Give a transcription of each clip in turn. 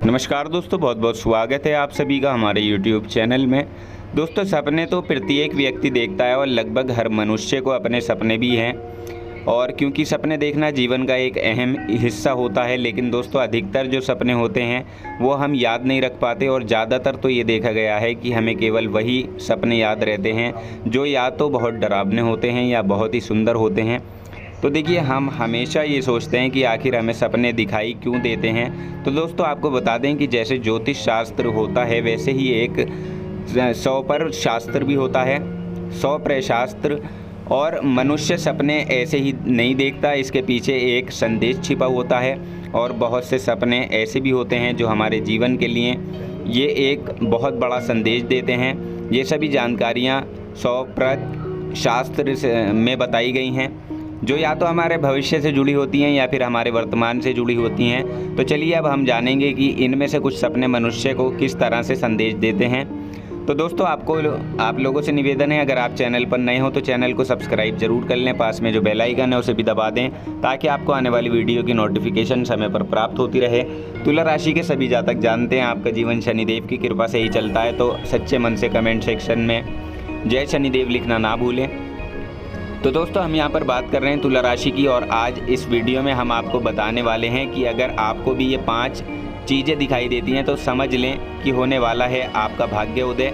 नमस्कार दोस्तों, बहुत बहुत स्वागत है आप सभी का हमारे YouTube चैनल में। दोस्तों, सपने तो प्रत्येक व्यक्ति देखता है और लगभग हर मनुष्य को अपने सपने भी हैं। और क्योंकि सपने देखना जीवन का एक अहम हिस्सा होता है, लेकिन दोस्तों अधिकतर जो सपने होते हैं वो हम याद नहीं रख पाते। और ज़्यादातर तो ये देखा गया है कि हमें केवल वही सपने याद रहते हैं जो या तो बहुत डरावने होते हैं या बहुत ही सुंदर होते हैं। तो देखिए, हम हमेशा ये सोचते हैं कि आखिर हमें सपने दिखाई क्यों देते हैं। तो दोस्तों, आपको बता दें कि जैसे ज्योतिष शास्त्र होता है, वैसे ही एक 100 शास्त्र भी होता है, 100 शास्त्र। और मनुष्य सपने ऐसे ही नहीं देखता, इसके पीछे एक संदेश छिपा होता है। और बहुत से सपने ऐसे भी होते हैं जो हमारे जीवन के लिए ये एक बहुत बड़ा संदेश देते हैं। ये सभी जानकारियाँ 100 शास्त्र में बताई गई हैं, जो या तो हमारे भविष्य से जुड़ी होती हैं या फिर हमारे वर्तमान से जुड़ी होती हैं। तो चलिए अब हम जानेंगे कि इनमें से कुछ सपने मनुष्य को किस तरह से संदेश देते हैं। तो दोस्तों, आप लोगों से निवेदन है, अगर आप चैनल पर नए हो तो चैनल को सब्सक्राइब जरूर कर लें। पास में जो बेल आइकन है उसे भी दबा दें, ताकि आपको आने वाली वीडियो की नोटिफिकेशन समय पर प्राप्त होती रहे। तुला राशि के सभी जातक जानते हैं आपका जीवन शनिदेव की कृपा से ही चलता है, तो सच्चे मन से कमेंट सेक्शन में जय शनिदेव लिखना ना भूलें। तो दोस्तों, हम यहाँ पर बात कर रहे हैं तुला राशि की, और आज इस वीडियो में हम आपको बताने वाले हैं कि अगर आपको भी ये 5 चीज़ें दिखाई देती हैं तो समझ लें कि होने वाला है आपका भाग्य उदय।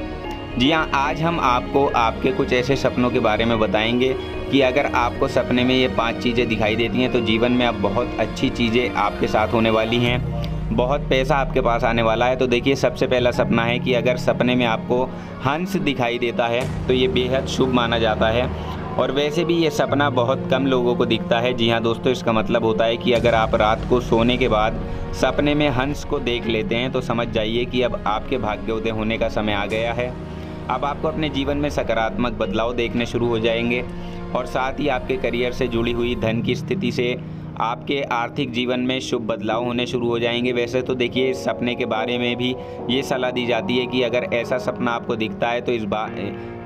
जी हाँ, आज हम आपको आपके कुछ ऐसे सपनों के बारे में बताएंगे कि अगर आपको सपने में ये 5 चीज़ें दिखाई देती हैं तो जीवन में अब बहुत अच्छी चीज़ें आपके साथ होने वाली हैं, बहुत पैसा आपके पास आने वाला है। तो देखिए, सबसे पहला सपना है कि अगर सपने में आपको हंस दिखाई देता है तो ये बेहद शुभ माना जाता है। और वैसे भी ये सपना बहुत कम लोगों को दिखता है। जी हाँ दोस्तों, इसका मतलब होता है कि अगर आप रात को सोने के बाद सपने में हंस को देख लेते हैं तो समझ जाइए कि अब आपके भाग्योदय होने का समय आ गया है। अब आपको अपने जीवन में सकारात्मक बदलाव देखने शुरू हो जाएंगे, और साथ ही आपके करियर से जुड़ी हुई धन की स्थिति से आपके आर्थिक जीवन में शुभ बदलाव होने शुरू हो जाएंगे। वैसे तो देखिए, इस सपने के बारे में भी ये सलाह दी जाती है कि अगर ऐसा सपना आपको दिखता है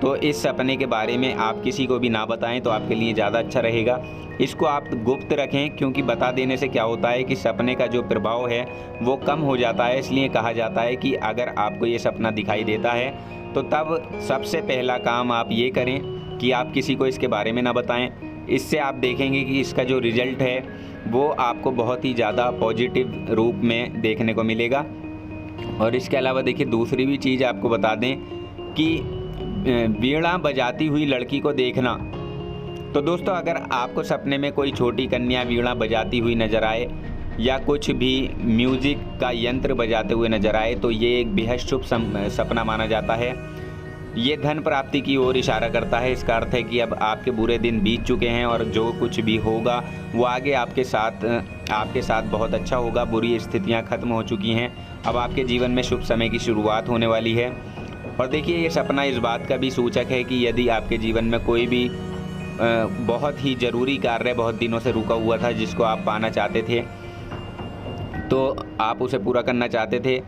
तो इस सपने के बारे में आप किसी को भी ना बताएं तो आपके लिए ज़्यादा अच्छा रहेगा। इसको आप गुप्त रखें, क्योंकि बता देने से क्या होता है कि सपने का जो प्रभाव है वो कम हो जाता है। इसलिए कहा जाता है कि अगर आपको ये सपना दिखाई देता है तो तब सबसे पहला काम आप ये करें कि आप किसी को इसके बारे में ना बताएं। इससे आप देखेंगे कि इसका जो रिज़ल्ट है वो आपको बहुत ही ज़्यादा पॉजिटिव रूप में देखने को मिलेगा। और इसके अलावा देखिए, दूसरी भी चीज़ आपको बता दें कि वीणा बजाती हुई लड़की को देखना। तो दोस्तों, अगर आपको सपने में कोई छोटी कन्या वीणा बजाती हुई नज़र आए या कुछ भी म्यूज़िक का यंत्र बजाते हुए नज़र आए तो ये एक बेहद शुभ सपना माना जाता है। ये धन प्राप्ति की ओर इशारा करता है। इसका अर्थ है कि अब आपके बुरे दिन बीत चुके हैं और जो कुछ भी होगा वो आगे आपके साथ बहुत अच्छा होगा। बुरी स्थितियां खत्म हो चुकी हैं, अब आपके जीवन में शुभ समय की शुरुआत होने वाली है। और देखिए, ये सपना इस बात का भी सूचक है कि यदि आपके जीवन में कोई भी बहुत ही ज़रूरी कार्य बहुत दिनों से रुका हुआ था, जिसको आप पाना चाहते थे, तो आप उसे पूरा करना चाहते थे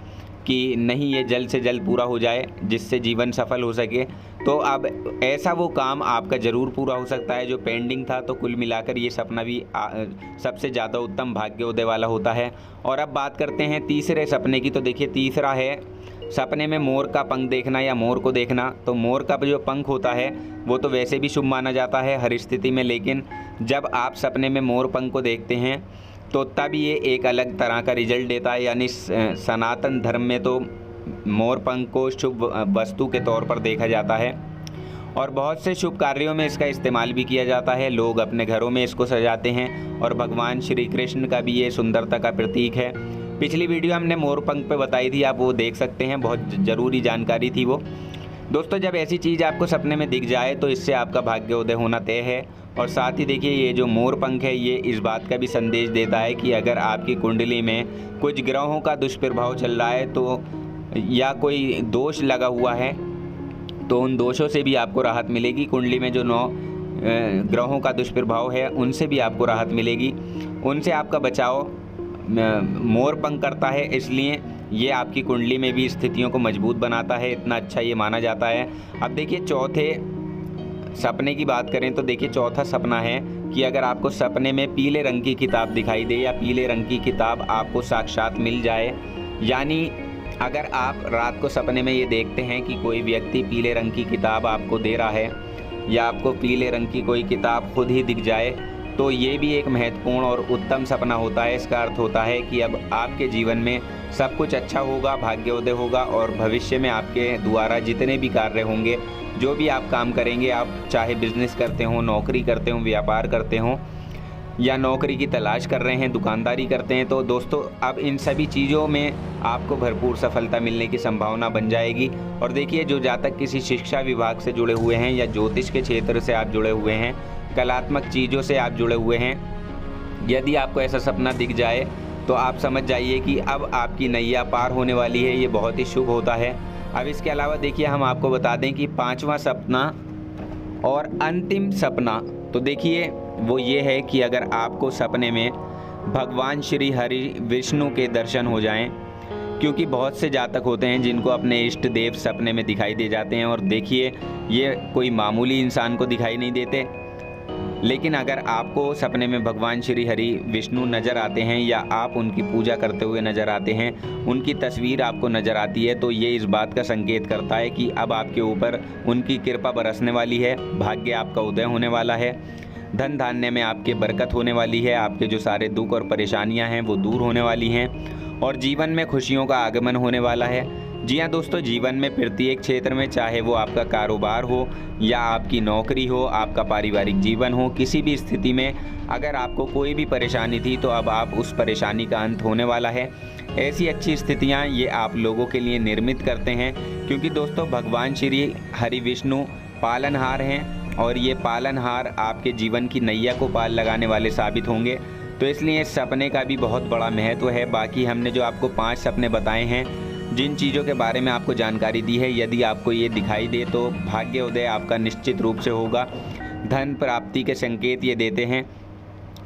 कि नहीं, ये जल्द से जल्द पूरा हो जाए जिससे जीवन सफल हो सके, तो अब ऐसा वो काम आपका ज़रूर पूरा हो सकता है जो पेंडिंग था। तो कुल मिलाकर ये सपना भी सबसे ज़्यादा उत्तम भाग्योदय वाला होता है। और अब बात करते हैं तीसरे सपने की। तो देखिए, तीसरा है सपने में मोर का पंख देखना या मोर को देखना। तो मोर का जो पंख होता है वो तो वैसे भी शुभ माना जाता है हर स्थिति में, लेकिन जब आप सपने में मोर पंख को देखते हैं तो तब ये एक अलग तरह का रिजल्ट देता है। यानी सनातन धर्म में तो मोर पंख को शुभ वस्तु के तौर पर देखा जाता है, और बहुत से शुभ कार्यों में इसका इस्तेमाल भी किया जाता है। लोग अपने घरों में इसको सजाते हैं, और भगवान श्री कृष्ण का भी ये सुंदरता का प्रतीक है। पिछली वीडियो हमने मोर पंख पे बताई थी, आप वो देख सकते हैं, बहुत ज़रूरी जानकारी थी वो। दोस्तों, जब ऐसी चीज़ आपको सपने में दिख जाए तो इससे आपका भाग्योदय होना तय है। और साथ ही देखिए, ये जो मोर पंख है ये इस बात का भी संदेश देता है कि अगर आपकी कुंडली में कुछ ग्रहों का दुष्प्रभाव चल रहा है तो या कोई दोष लगा हुआ है तो उन दोषों से भी आपको राहत मिलेगी। कुंडली में जो 9 ग्रहों का दुष्प्रभाव है उनसे भी आपको राहत मिलेगी, उनसे आपका बचाव मोर पंख करता है। इसलिए ये आपकी कुंडली में भी स्थितियों को मजबूत बनाता है, इतना अच्छा ये माना जाता है। अब देखिए, चौथे सपने की बात करें तो देखिए, चौथा सपना है कि अगर आपको सपने में पीले रंग की किताब दिखाई दे या पीले रंग की किताब आपको साक्षात मिल जाए यानी अगर आप रात को सपने में ये देखते हैं कि कोई व्यक्ति पीले रंग की किताब आपको दे रहा है या आपको पीले रंग की कोई किताब खुद ही दिख जाए, तो ये भी एक महत्वपूर्ण और उत्तम सपना होता है। इसका अर्थ होता है कि अब आपके जीवन में सब कुछ अच्छा होगा, भाग्योदय होगा और भविष्य में आपके द्वारा जितने भी कार्य होंगे, जो भी आप काम करेंगे, आप चाहे बिजनेस करते हो, नौकरी करते हो, व्यापार करते हो या नौकरी की तलाश कर रहे हैं, दुकानदारी करते हैं, तो दोस्तों अब इन सभी चीज़ों में आपको भरपूर सफलता मिलने की संभावना बन जाएगी। और देखिए, जो जातक किसी शिक्षा विभाग से जुड़े हुए हैं या ज्योतिष के क्षेत्र से आप जुड़े हुए हैं, कलात्मक चीज़ों से आप जुड़े हुए हैं, यदि आपको ऐसा सपना दिख जाए तो आप समझ जाइए कि अब आपकी नैया पार होने वाली है। ये बहुत ही शुभ होता है। अब इसके अलावा देखिए, हम आपको बता दें कि 5वां सपना और अंतिम सपना, तो देखिए वो ये है कि अगर आपको सपने में भगवान श्री हरि विष्णु के दर्शन हो जाएं, क्योंकि बहुत से जातक होते हैं जिनको अपने इष्ट देव सपने में दिखाई दे जाते हैं। और देखिए, ये कोई मामूली इंसान को दिखाई नहीं देते, लेकिन अगर आपको सपने में भगवान श्री हरि विष्णु नज़र आते हैं या आप उनकी पूजा करते हुए नज़र आते हैं, उनकी तस्वीर आपको नज़र आती है, तो ये इस बात का संकेत करता है कि अब आपके ऊपर उनकी कृपा बरसने वाली है, भाग्य आपका उदय होने वाला है, धन धान्य में आपके बरकत होने वाली है, आपके जो सारे दुख और परेशानियां हैं वो दूर होने वाली हैं और जीवन में खुशियों का आगमन होने वाला है। जी हाँ दोस्तों, जीवन में प्रत्येक क्षेत्र में, चाहे वो आपका कारोबार हो या आपकी नौकरी हो, आपका पारिवारिक जीवन हो, किसी भी स्थिति में अगर आपको कोई भी परेशानी थी तो अब आप उस परेशानी का अंत होने वाला है। ऐसी अच्छी स्थितियाँ ये आप लोगों के लिए निर्मित करते हैं, क्योंकि दोस्तों भगवान श्री हरि विष्णु पालनहार हैं और ये पालनहार आपके जीवन की नैया को पार लगाने वाले साबित होंगे। तो इसलिए इस सपने का भी बहुत बड़ा महत्व है। बाकी हमने जो आपको 5 सपने बताए हैं, जिन चीज़ों के बारे में आपको जानकारी दी है, यदि आपको ये दिखाई दे तो भाग्योदय आपका निश्चित रूप से होगा। धन प्राप्ति के संकेत ये देते हैं।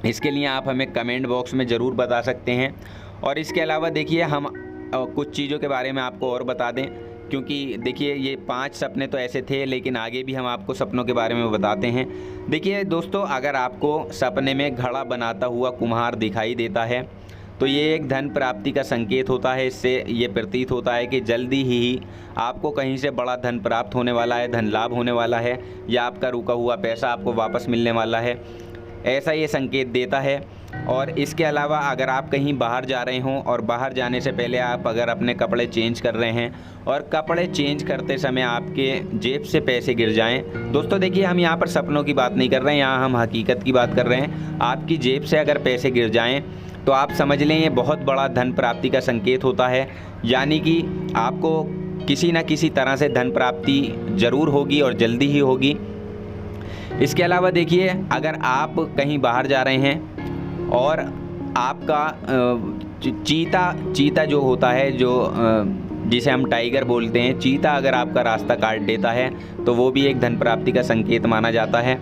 इसके लिए आप हमें कमेंट बॉक्स में ज़रूर बता सकते हैं। और इसके अलावा देखिए, हम कुछ चीज़ों के बारे में आपको और बता दें, क्योंकि देखिए ये 5 सपने तो ऐसे थे, लेकिन आगे भी हम आपको सपनों के बारे में बताते हैं। देखिए दोस्तों, अगर आपको सपने में घड़ा बनाता हुआ कुम्हार दिखाई देता है तो ये एक धन प्राप्ति का संकेत होता है। इससे ये प्रतीत होता है कि जल्दी ही आपको कहीं से बड़ा धन प्राप्त होने वाला है, धन लाभ होने वाला है या आपका रुका हुआ पैसा आपको वापस मिलने वाला है, ऐसा ये संकेत देता है। और इसके अलावा अगर आप कहीं बाहर जा रहे हों और बाहर जाने से पहले आप अगर अपने कपड़े चेंज कर रहे हैं और कपड़े चेंज करते समय आपके जेब से पैसे गिर जाएं, दोस्तों देखिए, हम यहाँ पर सपनों की बात नहीं कर रहे हैं, यहाँ हम हकीकत की बात कर रहे हैं। आपकी जेब से अगर पैसे गिर जाएं तो आप समझ लें ये बहुत बड़ा धन प्राप्ति का संकेत होता है, यानी कि आपको किसी न किसी तरह से धन प्राप्ति ज़रूर होगी और जल्दी ही होगी। इसके अलावा देखिए, अगर आप कहीं बाहर जा रहे हैं और आपका चीता जो होता है, जो जिसे हम टाइगर बोलते हैं, चीता अगर आपका रास्ता काट देता है तो वो भी एक धन प्राप्ति का संकेत माना जाता है।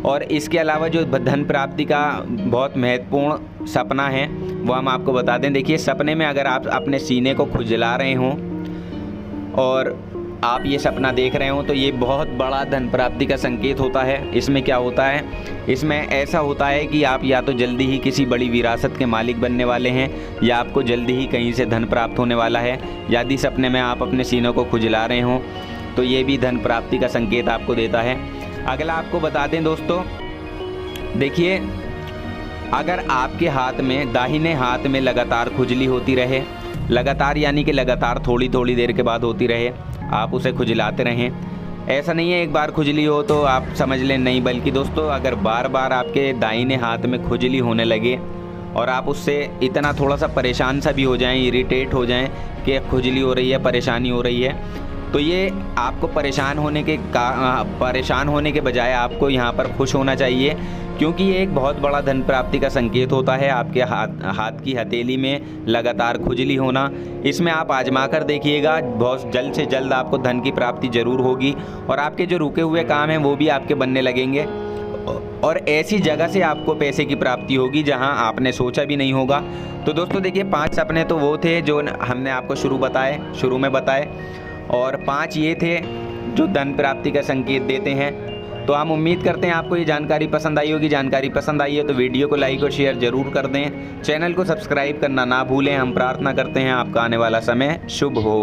और इसके अलावा जो धन प्राप्ति का बहुत महत्वपूर्ण सपना है वो हम आपको बता दें। देखिए, सपने में अगर आप अपने सीने को खुजला रहे हों और आप ये सपना देख रहे हो तो ये बहुत बड़ा धन प्राप्ति का संकेत होता है। इसमें क्या होता है, इसमें ऐसा होता है कि आप या तो जल्दी ही किसी बड़ी विरासत के मालिक बनने वाले हैं या आपको जल्दी ही कहीं से धन प्राप्त होने वाला है। यदि सपने में आप अपने सीनों को खुजला रहे हों तो ये भी धन प्राप्ति का संकेत आपको देता है। अगला आपको बता दें दोस्तों, देखिए, अगर आपके हाथ में, दाहिने हाथ में लगातार खुजली होती रहे, लगातार यानी कि लगातार थोड़ी थोड़ी देर के बाद होती रहे, आप उसे खुजलाते रहें। ऐसा नहीं है एक बार खुजली हो तो आप समझ लें, नहीं, बल्कि दोस्तों अगर बार बार आपके दाहिने हाथ में खुजली होने लगे और आप उससे इतना थोड़ा सा परेशान सा भी हो जाएं, इरिटेट हो जाएं कि खुजली हो रही है, परेशानी हो रही है, तो ये आपको परेशान होने के बजाय आपको यहाँ पर खुश होना चाहिए, क्योंकि ये एक बहुत बड़ा धन प्राप्ति का संकेत होता है। आपके हाथ की हथेली में लगातार खुजली होना, इसमें आप आजमा कर देखिएगा, बहुत जल्द से जल्द आपको धन की प्राप्ति ज़रूर होगी और आपके जो रुके हुए काम हैं वो भी आपके बनने लगेंगे और ऐसी जगह से आपको पैसे की प्राप्ति होगी जहां आपने सोचा भी नहीं होगा। तो दोस्तों देखिए, 5 सपने तो वो थे जो हमने आपको शुरू में बताए और 5 ये थे जो धन प्राप्ति का संकेत देते हैं। तो हम उम्मीद करते हैं आपको ये जानकारी पसंद आई होगी। जानकारी पसंद आई है तो वीडियो को लाइक और शेयर ज़रूर कर दें, चैनल को सब्सक्राइब करना ना भूलें। हम प्रार्थना करते हैं आपका आने वाला समय शुभ हो।